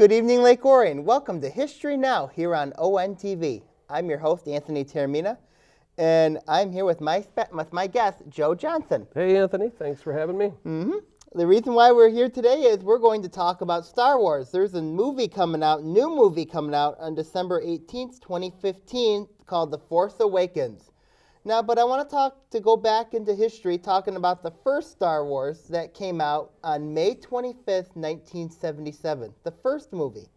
Good evening, Lake Orion. Welcome to History Now here on ONTV. I'm your host, Anthony Termina, and I'm here with my guest, Joe Johnson. Hey, Anthony. Thanks for having me. The reason why we're here today is we're going to talk about Star Wars. There's a movie coming out, new movie coming out on December 18th, 2015, called The Force Awakens. Now, but I want to go back into history, talking about the first Star Wars that came out on May 25th, 1977, the first movie,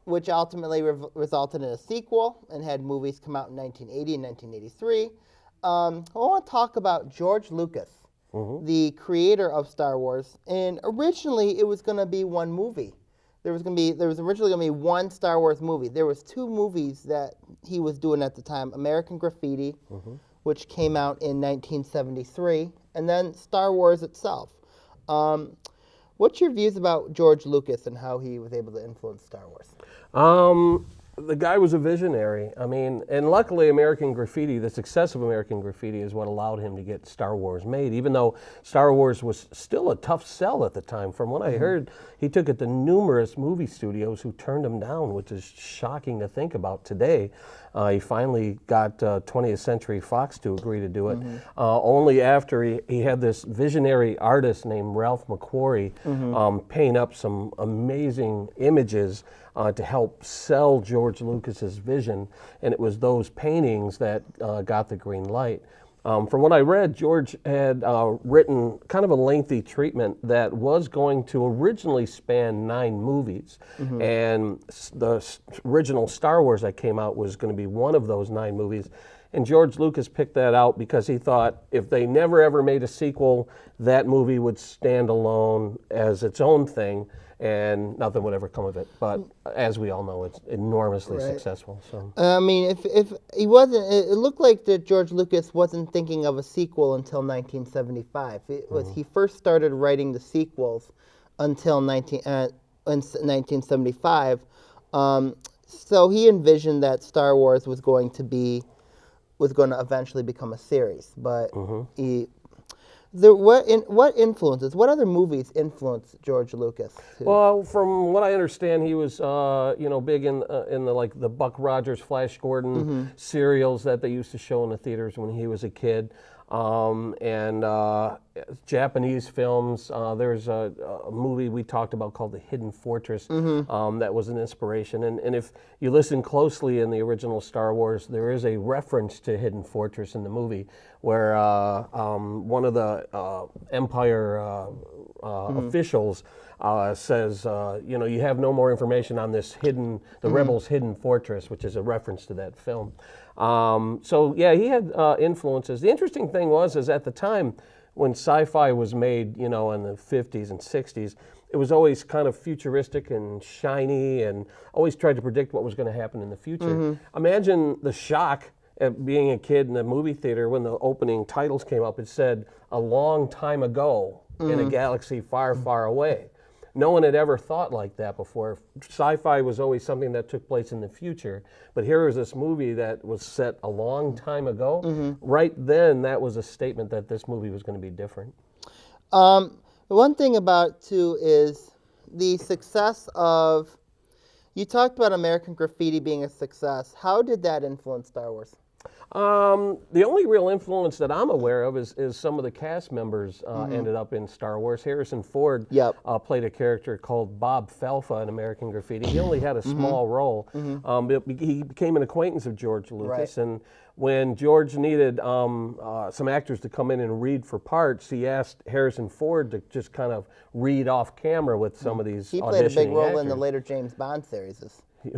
which ultimately resulted in a sequel and had movies come out in 1980 and 1983. I want to talk about George Lucas, the creator of Star Wars, and originally it was going to be one movie. There was originally going to be one Star Wars movie. There was two movies that he was doing at the time: American Graffiti, which came out in 1973, and then Star Wars itself. What's your views about George Lucas and how he was able to influence Star Wars? The guy was a visionary. I mean, and luckily American Graffiti, the success of American Graffiti is what allowed him to get Star Wars made, even though Star Wars was still a tough sell at the time. From what I heard, he took it to numerous movie studios who turned him down, which is shocking to think about today. He finally got 20th Century Fox to agree to do it, only after he had this visionary artist named Ralph McQuarrie paint up some amazing images to help sell George Lucas's vision, and it was those paintings that got the green light. From what I read, George had written kind of a lengthy treatment that was going to originally span 9 movies, and the original Star Wars that came out was going to be one of those 9 movies. And George Lucas picked that out because he thought if they never ever made a sequel, that movie would stand alone as its own thing, and nothing would ever come of it. But as we all know, it's enormously successful. So I mean, if he wasn't, it looked like that George Lucas wasn't thinking of a sequel until 1975. It was he first started writing the sequels until 1975. So he envisioned that Star Wars was going to eventually become a series, but what other movies influenced George Lucas? Well, from what I understand, he was big in the Buck Rogers, Flash Gordon serials that they used to show in the theaters when he was a kid, and Japanese films. There's a movie we talked about called The Hidden Fortress that was an inspiration. And if you listen closely in the original Star Wars, there is a reference to Hidden Fortress in the movie where one of the Empire officials says, you have no more information on this the rebels' hidden fortress, which is a reference to that film. So yeah, he had influences. The interesting thing is at the time when sci-fi was made, in the 50s and 60s, it was always kind of futuristic and shiny and always tried to predict what was going to happen in the future. Imagine the shock at being a kid in the movie theater when the opening titles came up. It said, "A long time ago in a galaxy far, far away." No one had ever thought like that before. Sci-fi was always something that took place in the future, but here was this movie that was set a long time ago. Right then, that was a statement that this movie was going to be different. One thing about, too, is the success of, you talked about American Graffiti being a success. How did that influence Star Wars? The only real influence that I'm aware of is some of the cast members ended up in Star Wars. Harrison Ford played a character called Bob Falfa in American Graffiti. He only had a small role. But he became an acquaintance of George Lucas, and when George needed some actors to come in and read for parts, he asked Harrison Ford to just kind of read off camera with some of these. He played a big role in the later James Bond series.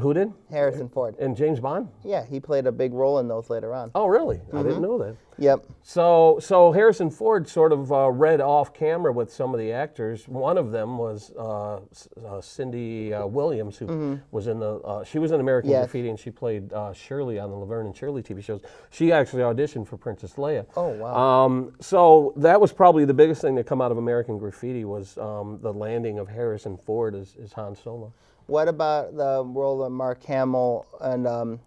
Who did? Harrison Ford. And James Bond? Yeah, he played a big role in those later on. Oh, really? I didn't know that. Yep. So Harrison Ford sort of read off camera with some of the actors. One of them was Cindy Williams, who was in she was in American Graffiti, and she played Shirley on the Laverne and Shirley TV shows. She actually auditioned for Princess Leia. Oh, wow. So that was probably the biggest thing that come out of American Graffiti was the landing of Harrison Ford as Han Solo. What about the role of Mark Hamill and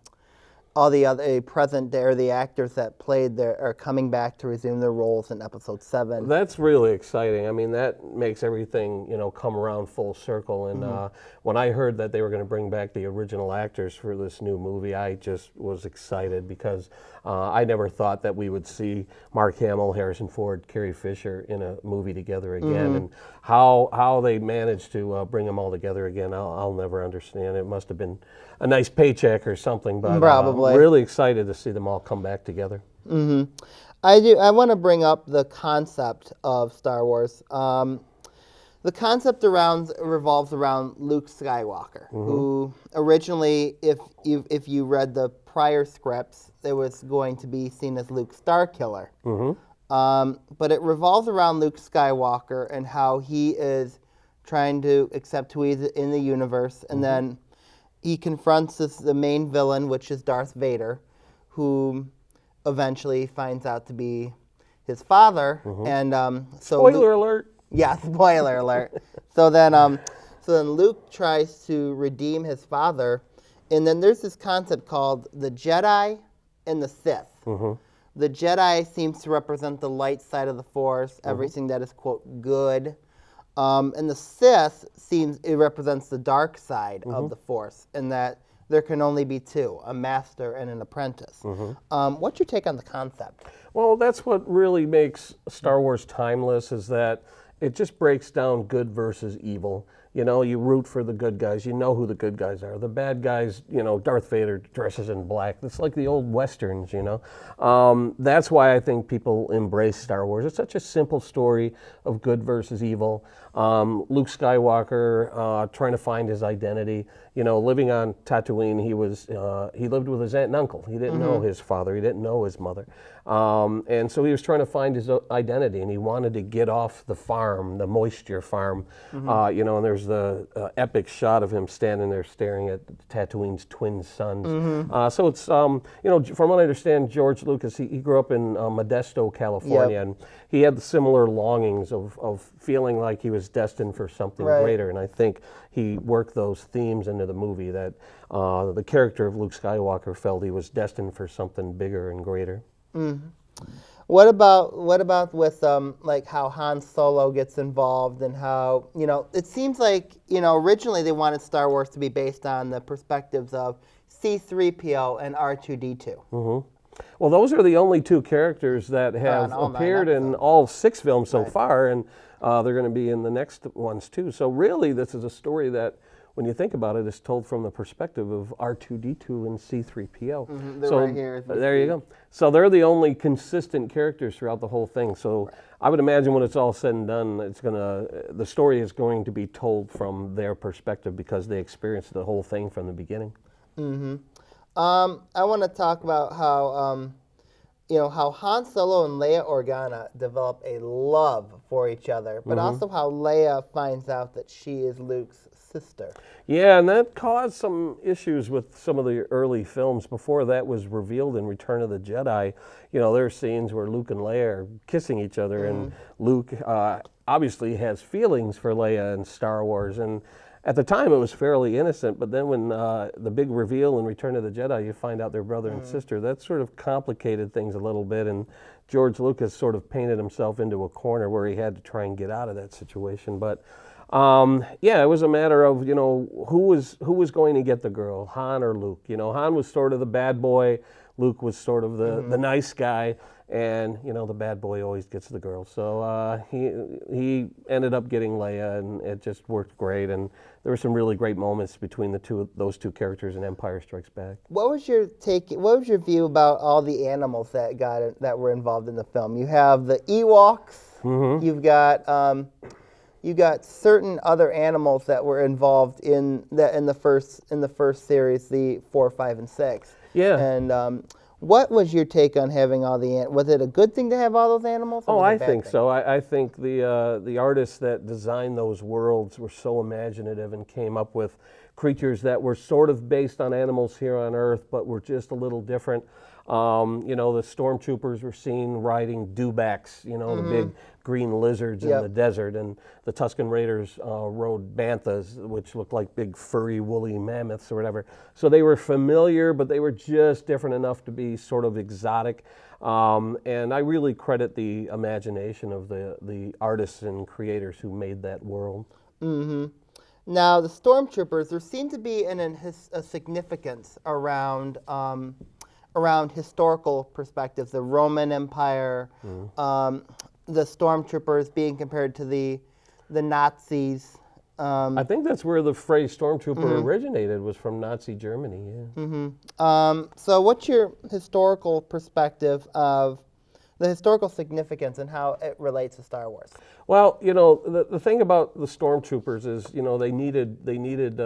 all the other present day, or the actors that played there are coming back to resume their roles in episode 7. That's really exciting. I mean, that makes everything, come around full circle. And when I heard that they were going to bring back the original actors for this new movie, I just was excited because I never thought that we would see Mark Hamill, Harrison Ford, Carrie Fisher in a movie together again. And how they managed to bring them all together again, I'll never understand. It must have been a nice paycheck or something, but Probably. I'm really excited to see them all come back together. I want to bring up the concept of Star Wars. The concept revolves around Luke Skywalker, who originally, if you read the prior scripts, it was going to be seen as Luke Starkiller. But it revolves around Luke Skywalker and how he is trying to accept who he is in the universe, and then he confronts the main villain, which is Darth Vader, who eventually finds out to be his father. And so Spoiler alert. Yeah, spoiler alert. So then Luke tries to redeem his father, and then there's this concept called the Jedi and the Sith. The Jedi seems to represent the light side of the Force, everything that is, quote, good. And the Sith it represents the dark side of the Force, in that there can only be two, a master and an apprentice. What's your take on the concept? Well, that's what really makes Star Wars timeless, is that it just breaks down good versus evil. You root for the good guys. You know who the good guys are. The bad guys, Darth Vader dresses in black. It's like the old Westerns, That's why I think people embrace Star Wars. It's such a simple story of good versus evil. Luke Skywalker trying to find his identity. Living on Tatooine, he lived with his aunt and uncle. He didn't know his father. He didn't know his mother. And so he was trying to find his identity, and he wanted to get off the farm, the moisture farm. And there's the epic shot of him standing there staring at Tatooine's twin sons. So it's, from what I understand, George Lucas, he grew up in Modesto, California, and he had similar longings of feeling like he was destined for something greater. And I think he worked those themes into the movie, that the character of Luke Skywalker felt he was destined for something bigger and greater. What about with like how Han Solo gets involved, and how it seems like originally they wanted Star Wars to be based on the perspectives of C-3PO and R2-D2. Well, those are the only two characters that have appeared in all 6 films so far, and they're going to be in the next ones too. So really, this is a story that, when you think about it, is told from the perspective of R2-D2 and C-3PO. So right here, there you go. So they're the only consistent characters throughout the whole thing. So I would imagine when it's all said and done, the story is going to be told from their perspective, because they experienced the whole thing from the beginning. I want to talk about how how Han Solo and Leia Organa develop a love for each other, but also how Leia finds out that she is Luke's sister. Yeah, and that caused some issues with some of the early films. Before that was revealed in Return of the Jedi, there are scenes where Luke and Leia are kissing each other, and Luke obviously has feelings for Leia in Star Wars, and at the time it was fairly innocent, but then when the big reveal in Return of the Jedi, you find out they're brother and sister, that sort of complicated things a little bit, and George Lucas sort of painted himself into a corner where he had to try and get out of that situation. But it was a matter of, who was going to get the girl, Han or Luke. Han was sort of the bad boy, Luke was sort of the nice guy, and the bad boy always gets the girl. So he ended up getting Leia, and it just worked great. And there were some really great moments between those two characters in Empire Strikes Back. What was your take? What was your view about all the animals that were involved in the film? You have the Ewoks. You've got certain other animals that were involved in the first series, the 4, 5, and 6. Yeah. And what was your take on having all was it a good thing to have all those animals? Oh, I think so. I think the artists that designed those worlds were so imaginative and came up with creatures that were sort of based on animals here on Earth, but were just a little different. The stormtroopers were seen riding dewbacks, the big green lizards in the desert, and the Tusken Raiders rode banthas, which looked like big furry woolly mammoths or whatever. So they were familiar, but they were just different enough to be sort of exotic. And I really credit the imagination of the artists and creators who made that world. Now, the stormtroopers, there seemed to be a significance around around historical perspectives, the Roman Empire, the stormtroopers being compared to the Nazis. I think that's where the phrase stormtrooper originated, was from Nazi Germany. So what's your historical perspective of the historical significance and how it relates to Star Wars? Well, you know, the thing about the stormtroopers is, you know, they needed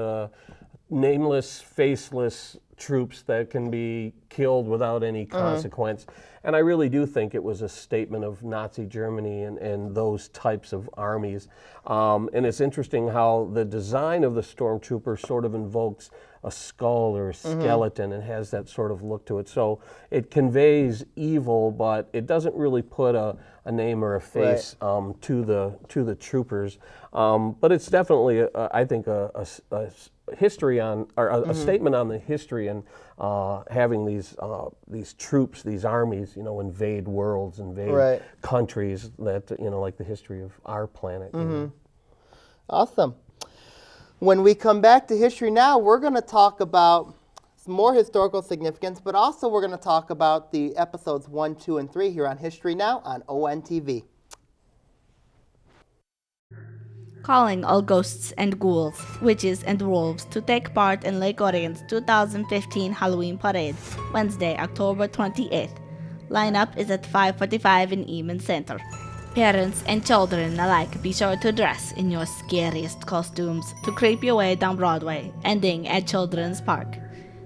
nameless, faceless troops that can be killed without any consequence. And I really do think it was a statement of Nazi Germany and those types of armies. And it's interesting how the design of the stormtrooper sort of invokes a skull or a skeleton and has that sort of look to it. So it conveys evil, but it doesn't really put a name or a face to the troopers. But it's definitely, I think, a history on, or a statement on the history and having these troops, these armies, you know, invade worlds, invade countries that, you know, like the history of our planet. You know. Awesome. When we come back to History Now, we're going to talk about some more historical significance, but also we're going to talk about the episodes 1, 2, and 3 here on History Now on ONTV. Calling all ghosts and ghouls, witches and wolves to take part in Lake Orion's 2015 Halloween Parade, Wednesday, October 28th. Lineup is at 5:45 in Eamon Center. Parents and children alike, be sure to dress in your scariest costumes to creep your way down Broadway, ending at Children's Park.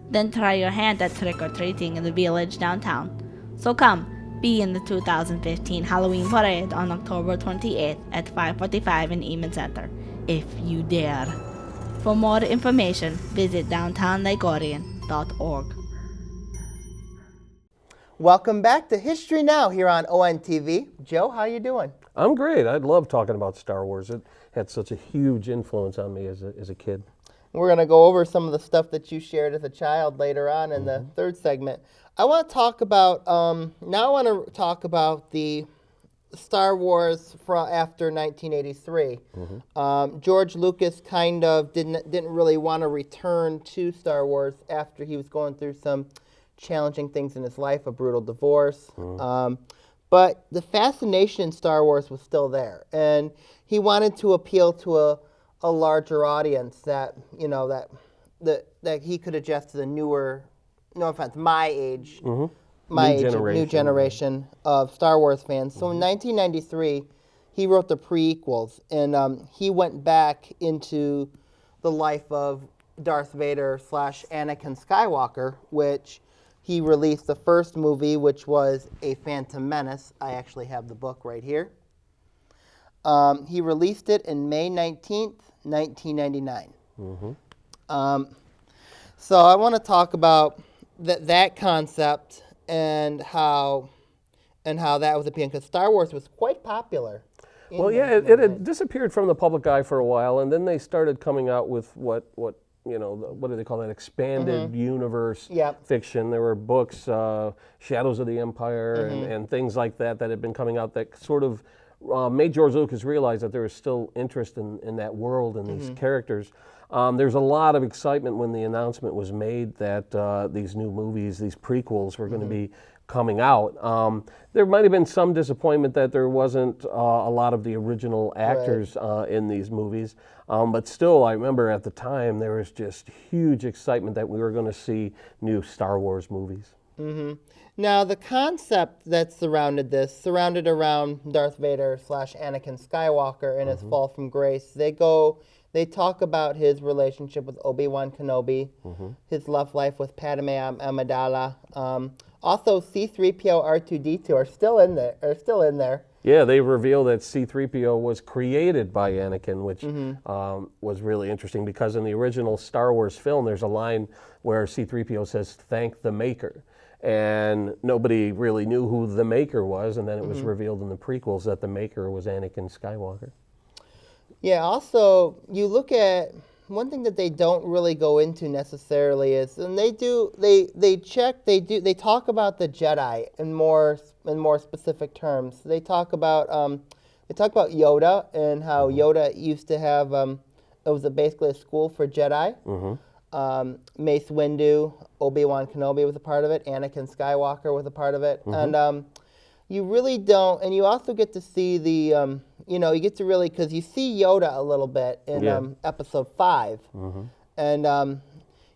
Then try your hand at trick-or-treating in the village downtown. So come, be in the 2015 Halloween Parade on October 28th at 5:45 in Eamon Center, if you dare. For more information, visit downtownlakeorion.org. Welcome back to History Now here on ONTV. Joe, how you doing? I'm great. I love talking about Star Wars. It had such a huge influence on me as a kid. We're going to go over some of the stuff that you shared as a child later on in the third segment. I want to talk about, now I want to talk about the Star Wars after 1983. George Lucas kind of didn't really want to return to Star Wars after he was going through some challenging things in his life, a brutal divorce. But the fascination in Star Wars was still there, and he wanted to appeal to a larger audience that, you know, that he could adjust to the newer, no offense, my age, new generation of Star Wars fans. So in 1993, he wrote the prequels, and he went back into the life of Darth Vader / Anakin Skywalker, which he released the first movie, which was A Phantom Menace. I actually have the book right here. He released it in May 19th, 1999. So I want to talk about that concept and how that was appealing, because Star Wars was quite popular. Well, yeah, it had disappeared from the public eye for a while, and then they started coming out with what you know, what do they call that, expanded universe fiction. There were books, Shadows of the Empire, and things like that had been coming out that sort of made George Lucas realize that there was still interest in that world and these characters. There's a lot of excitement when the announcement was made that these new movies, these prequels, were going to be coming out. There might have been some disappointment that there wasn't a lot of the original actors in these movies, but still, I remember at the time there was just huge excitement that we were going to see new Star Wars movies. Now, the concept that surrounded around Darth Vader / Anakin Skywalker and his fall from grace. They talk about his relationship with Obi-Wan Kenobi, his love life with Padme Amidala. Also, C-3PO, R2-D2 are still in there. Yeah, they reveal that C-3PO was created by Anakin, which was really interesting because in the original Star Wars film, there's a line where C-3PO says, "Thank the Maker." And nobody really knew who the Maker was, and then it was revealed in the prequels that the Maker was Anakin Skywalker. Yeah, also, you look at one thing that they don't really go into necessarily is, and they talk about the Jedi in more specific terms. They talk about Yoda and how Yoda used to have it was basically a school for Jedi. Mace Windu, Obi-Wan Kenobi was a part of it. Anakin Skywalker was a part of it, and you really don't. And you also get to see the you get to really, because you see Yoda a little bit in episode 5, and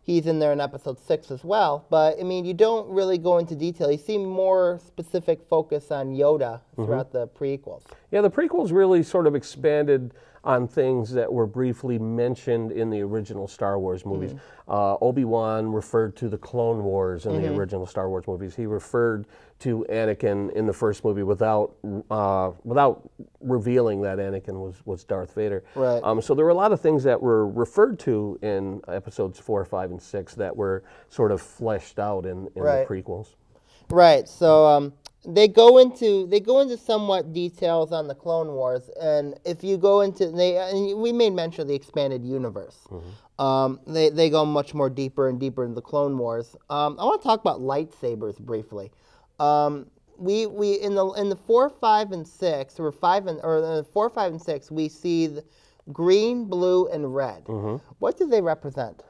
he's in there in episode 6 as well. But I mean, you don't really go into detail. You see more specific focus on Yoda throughout the prequels. Yeah, the prequels really sort of expanded on things that were briefly mentioned in the original Star Wars movies. Obi-Wan referred to the Clone Wars in the original Star Wars movies. He referred to Anakin in the first movie without revealing that Anakin was Darth Vader. Right. So there were a lot of things that were referred to in episodes 4, 5, and 6 that were sort of fleshed out in the prequels. Right. So they go into somewhat details on the Clone Wars, and if you go into and we made mention of the expanded universe. They go much more deeper and deeper into the Clone Wars. I want to talk about lightsabers briefly. We in the 4, 5, and 6, or 4, 5, and 6, we see the green, blue, and red. What do they represent?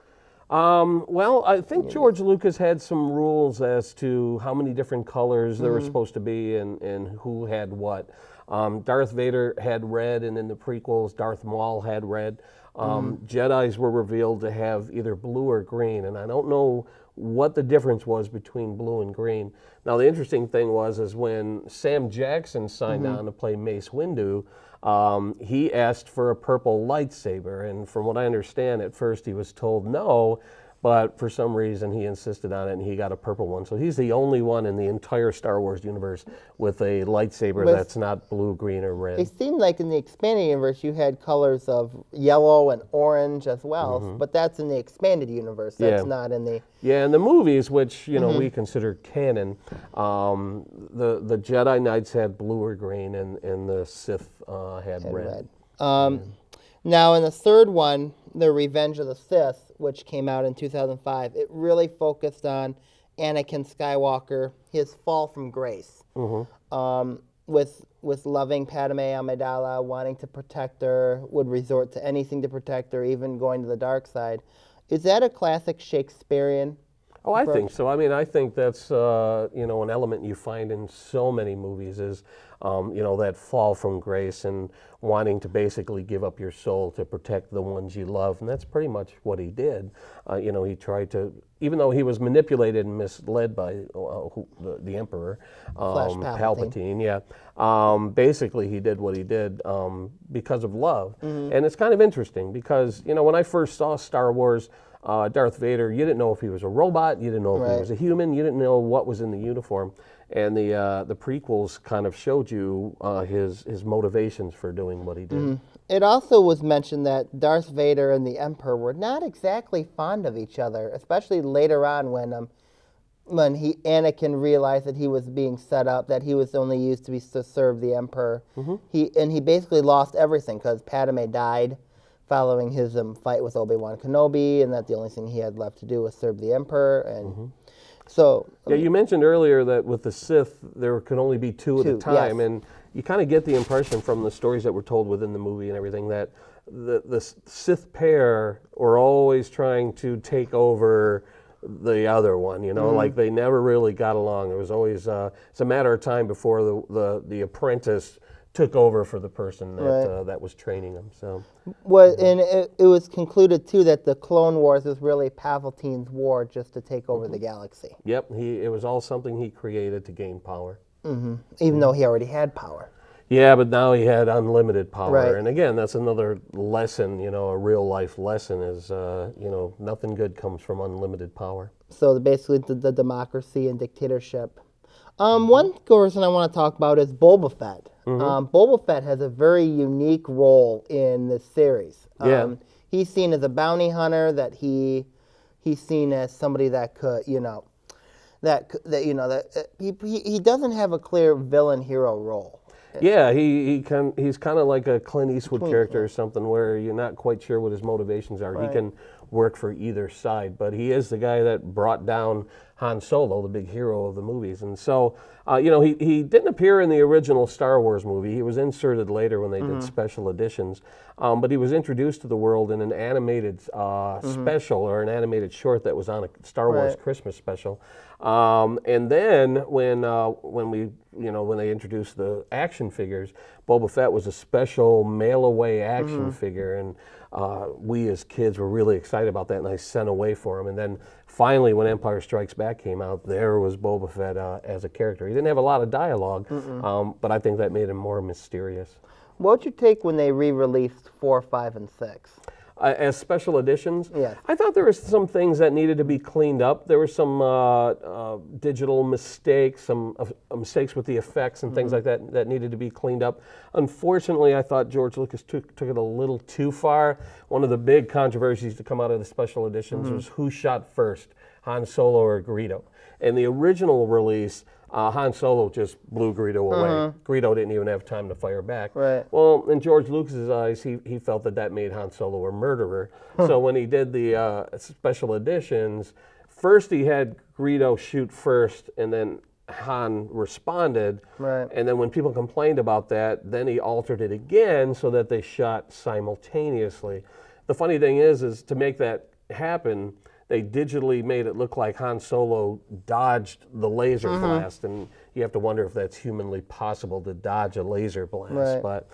Well, I think George Lucas had some rules as to how many different colors there were supposed to be and who had what. Darth Vader had red, and in the prequels, Darth Maul had red. Jedis were revealed to have either blue or green, and I don't know what the difference was between blue and green. Now, the interesting thing is when Sam Jackson signed on to play Mace Windu, he asked for a purple lightsaber, and from what I understand, at first he was told no, but for some reason he insisted on it, and he got a purple one. So he's the only one in the entire Star Wars universe with a lightsaber that's not blue, green, or red. It seemed like in the expanded universe you had colors of yellow and orange as well, but that's in the expanded universe. That's not in the... Yeah, in the movies, which we consider canon, the Jedi Knights had blue or green, and the Sith had red. Now, in the third one, The Revenge of the Sith, which came out in 2005, it really focused on Anakin Skywalker, his fall from grace, with loving Padme Amidala, wanting to protect her, would resort to anything to protect her, even going to the dark side. Is that a classic Shakespearean? Oh, I think so. I mean, I think that's an element you find in so many movies is that fall from grace and wanting to basically give up your soul to protect the ones you love, and that's pretty much what he did. He tried to, even though he was manipulated and misled by the Emperor, Palpatine. Basically he did what he did because of love, and it's kind of interesting because when I first saw Star Wars. Darth Vader, you didn't know if he was a robot, you didn't know if he was a human, you didn't know what was in the uniform, and the prequels kind of showed you his motivations for doing what he did. It also was mentioned that Darth Vader and the Emperor were not exactly fond of each other, especially later on when Anakin realized that he was being set up, that he was only used to serve the Emperor. He basically lost everything because Padme died following his fight with Obi-Wan Kenobi, and that the only thing he had left to do was serve the Emperor. And so... Yeah, you mentioned earlier that with the Sith, there could only be two at a time, and you kind of get the impression from the stories that were told within the movie and everything that the Sith pair were always trying to take over the other one, like they never really got along. It was always, it's a matter of time before the apprentice took over for the person that was training him. So, and it was concluded too that the Clone Wars was really Palpatine's war just to take over the galaxy. Yep, it was all something he created to gain power. Even though he already had power. Yeah, but now he had unlimited power. Right. And again, that's another lesson, a real life lesson is, nothing good comes from unlimited power. So basically the democracy and dictatorship. One person I want to talk about is Boba Fett. Boba Fett has a very unique role in this series. Yeah. He's seen as a bounty hunter. That he's seen as somebody that could, he doesn't have a clear villain hero role. Yeah, he's kind of like a Clint Eastwood character or something, where you're not quite sure what his motivations are. He can work for either side, but he is the guy that brought down Han Solo, the big hero of the movies. And so, he didn't appear in the original Star Wars movie. He was inserted later when they did special editions, but he was introduced to the world in an animated special, or an animated short that was on a Star Wars Christmas special. And then when they introduced the action figures, Boba Fett was a special mail-away action figure, and we as kids were really excited about that, and I sent away for him. And then finally, when Empire Strikes Back came out, there was Boba Fett as a character. He didn't have a lot of dialogue, but I think that made him more mysterious. What'd you take when they re-released 4, 5, and 6? As special editions, yes. I thought there were some things that needed to be cleaned up. There were some digital mistakes, some mistakes with the effects and things like that that needed to be cleaned up. Unfortunately, I thought George Lucas took it a little too far. One of the big controversies to come out of the special editions was who shot first, Han Solo or Greedo. In the original release, Han Solo just blew Greedo away. Greedo didn't even have time to fire back. Right. Well, in George Lucas's eyes, he felt that made Han Solo a murderer. So when he did the special editions, first he had Greedo shoot first, and then Han responded. Right. And then when people complained about that, then he altered it again so that they shot simultaneously. The funny thing is to make that happen, they digitally made it look like Han Solo dodged the laser blast, and you have to wonder if that's humanly possible to dodge a laser blast. Right. But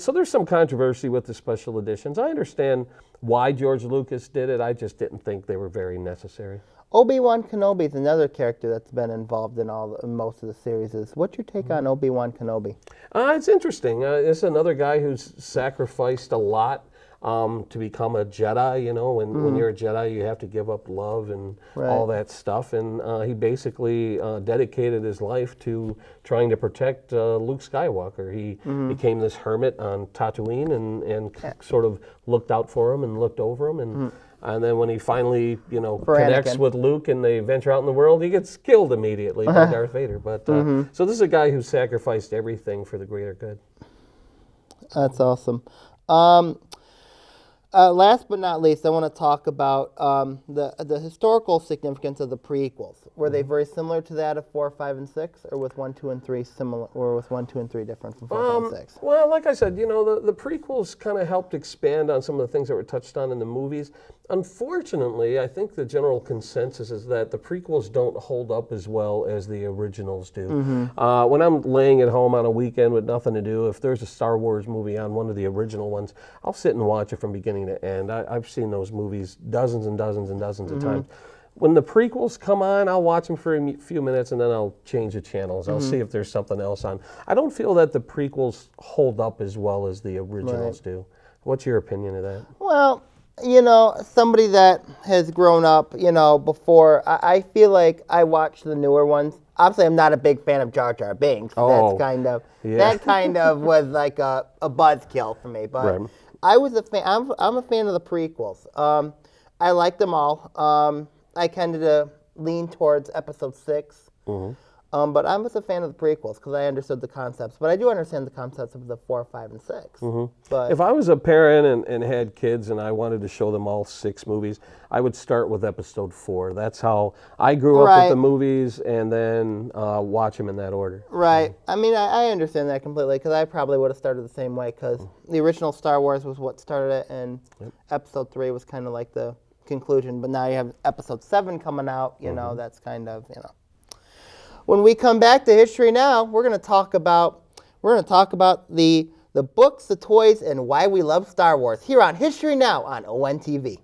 so there's some controversy with the special editions. I understand why George Lucas did it. I just didn't think they were very necessary. Obi-Wan Kenobi is another character that's been involved in most of the series. What's your take on Obi-Wan Kenobi? It's interesting. It's another guy who's sacrificed a lot to become a Jedi. When you're a Jedi, you have to give up love and all that stuff. And he basically dedicated his life to trying to protect Luke Skywalker. He became this hermit on Tatooine and sort of looked out for him and looked over him. And then when he finally, connects with Luke and they venture out in the world, he gets killed immediately by Darth Vader. But so this is a guy who sacrificed everything for the greater good. That's awesome. Last but not least, I want to talk about the historical significance of the prequels. Were they very similar to that of 4, 5, and 6, or with 1, 2, and 3 similar, or with 1, 2, and 3 different from 4, 5, and 6? Well, like I said, the prequels kind of helped expand on some of the things that were touched on in the movies. Unfortunately, I think the general consensus is that the prequels don't hold up as well as the originals do. When I'm laying at home on a weekend with nothing to do, if there's a Star Wars movie on, one of the original ones, I'll sit and watch it from beginning to end. I've seen those movies dozens and dozens and dozens of times. When the prequels come on, I'll watch them for a few minutes and then I'll change the channels. I'll see if there's something else on. I don't feel that the prequels hold up as well as the originals do. What's your opinion of that? Well, somebody that has grown up, before, I feel like I watch the newer ones. Obviously, I'm not a big fan of Jar Jar Binks. Oh, that kind of was like a buzzkill for me. But I was a fan. I'm a fan of the prequels. I like them all. I kind of lean towards Episode 6. But I was a fan of the prequels because I understood the concepts. But I do understand the concepts of the 4, 5, and 6. But if I was a parent and had kids and I wanted to show them all 6 movies, I would start with Episode 4. That's how I grew up with the movies, and then watch them in that order. Right. I mean, I understand that completely because I probably would have started the same way because the original Star Wars was what started it, and Episode 3 was kind of like the conclusion. But now you have Episode 7 coming out. That's kind of When we come back to History Now, we're going to talk about the books, the toys, and why we love Star Wars here on History Now on ONTV.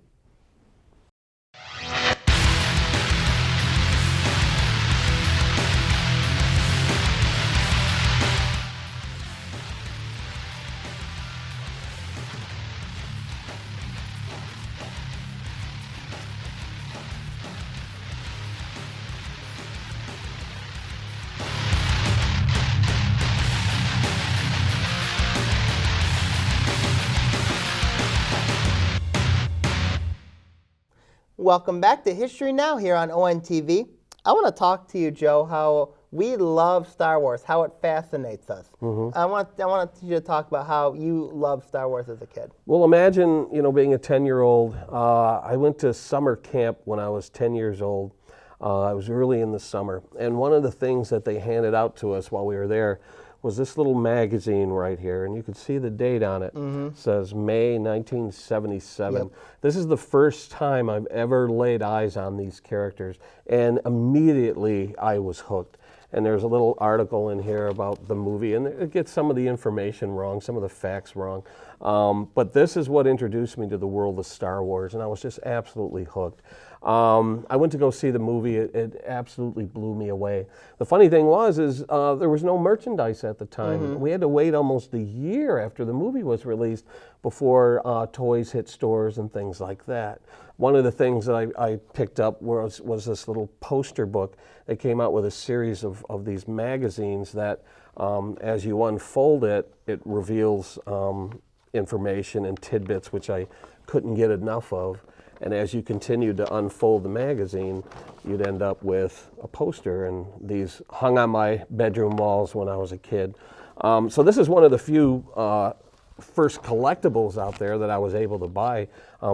Welcome back to History Now here on ONTV. I want to talk to you, Joe, how we love Star Wars, how it fascinates us. I want you to talk about how you loved Star Wars as a kid. Well, imagine, being a 10-year-old. I went to summer camp when I was 10 years old. I was early in the summer. And one of the things that they handed out to us while we were there was this little magazine right here, and you can see the date on it. It says May 1977. Yep. This is the first time I've ever laid eyes on these characters, and immediately I was hooked. And there's a little article in here about the movie, and it gets some of the information wrong, some of the facts wrong. But this is what introduced me to the world of Star Wars, and I was just absolutely hooked. I went to go see the movie. It absolutely blew me away. The funny thing was there was no merchandise at the time. We had to wait almost a year after the movie was released before toys hit stores and things like that. One of the things that I picked up was this little poster book. They came out with a series of these magazines that, as you unfold it, it reveals information and tidbits which I couldn't get enough of. And as you continue to unfold the magazine, you'd end up with a poster, and these hung on my bedroom walls when I was a kid. So this is one of the few first collectibles out there that I was able to buy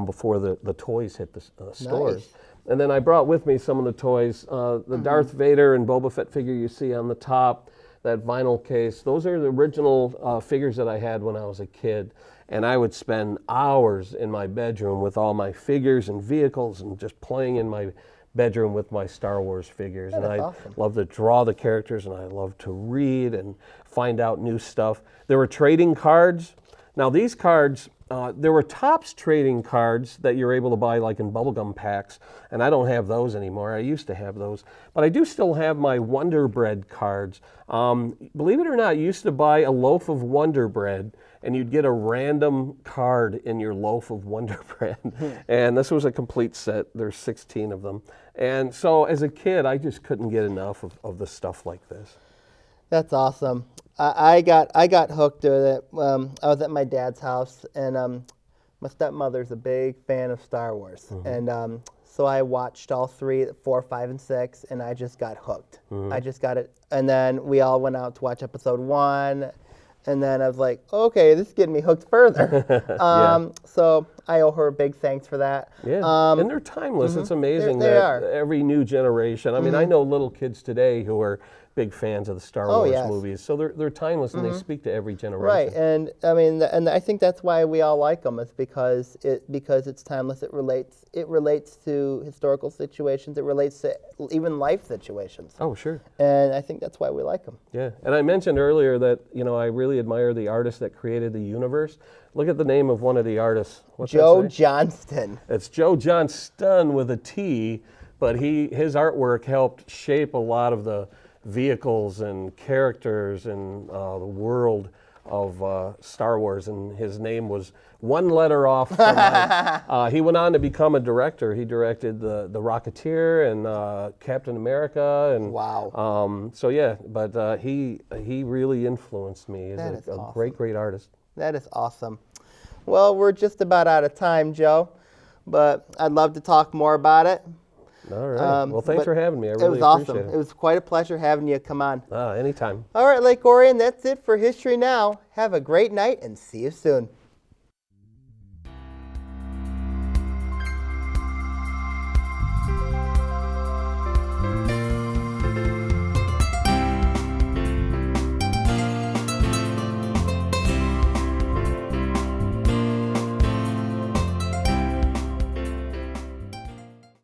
before the toys hit the stores. Nice. And then I brought with me some of the toys. The Darth Vader and Boba Fett figure you see on the top, that vinyl case, those are the original figures that I had when I was a kid. And I would spend hours in my bedroom with all my figures and vehicles and just playing in my bedroom with my Star Wars figures. And I love to draw the characters, and I love to read and find out new stuff. There were trading cards. Now these cards, there were Topps trading cards that you're able to buy like in bubblegum packs, and I don't have those anymore. I used to have those. But I do still have my Wonder Bread cards. Believe it or not, you used to buy a loaf of Wonder Bread, and you'd get a random card in your loaf of Wonder Bread. And this was a complete set. There's 16 of them. And so as a kid, I just couldn't get enough of the stuff like this. That's awesome. I got hooked with it. I was at my dad's house, and my stepmother's a big fan of Star Wars. And so I watched all 3, 4, 5, and 6, and I just got hooked. I just got it. And then we all went out to watch episode 1. And then I was like, okay, this is getting me hooked further. So I owe her a big thanks for that. Yeah, and they're timeless. It's amazing They that are. every new generation, I mean, I know little kids today who are big fans of the Star Wars yes. movies, so they're timeless and they speak to every generation. Right, and I mean, and I think that's why we all like them. It's because it's timeless. It relates to historical situations. It relates to even life situations. Oh, sure. And I think that's why we like them. Yeah, and I mentioned earlier that I really admire the artist that created the universe. Look at the name of one of the artists. What's Joe that say? Johnston. It's Joe Johnston with a T, but his artwork helped shape a lot of the vehicles and characters and the world of Star Wars, and his name was one letter off from mine. He went on to become a director. He directed the Rocketeer and Captain America, and Wow. so yeah, but he really influenced me. He's That is a awesome. great artist. That is awesome. Well, we're just about out of time, Joe, but I'd love to talk more about it. All right. Well, thanks for having me. I really It was appreciate awesome. it. It was quite a pleasure having you come on. Anytime. All right, Lake Orion, that's it for History Now. Have a great night and see you soon.